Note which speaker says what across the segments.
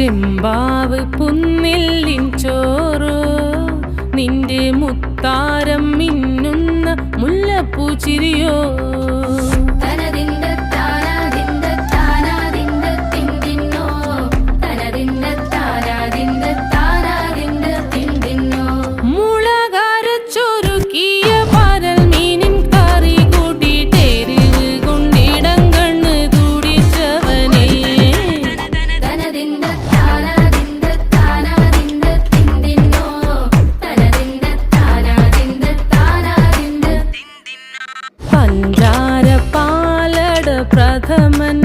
Speaker 1: ചെമ്പാവ് പുന്നെല്ലിൻ ചോറോ നിന്റെ മുത്താരം മിന്നുന്ന മുല്ലപ്പൂച്ചിരിയോ പ്രഥമൻ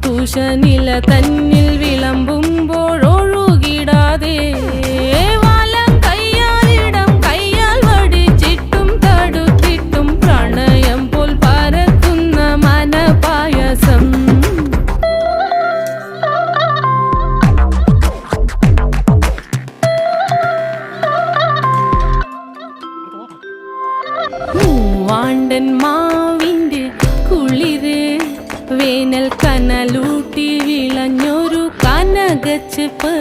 Speaker 1: തുഷനില തന്നിൽ വിളമ്പുമ്പോഴൊഴുകിടാതെ വലം കയ്യാലിടം കയ്യാൽ വടിച്ചിട്ടും തടുത്തിട്ടും പ്രണയം പോൽ പരക്കുന്ന മനപായസം മൂവാണ്ടൻ മാവിൻ്റെ കുളിര് വേനൽ കനലൂട്ടി വിളഞ്ഞൊരു കനകച്ചെപ്പ്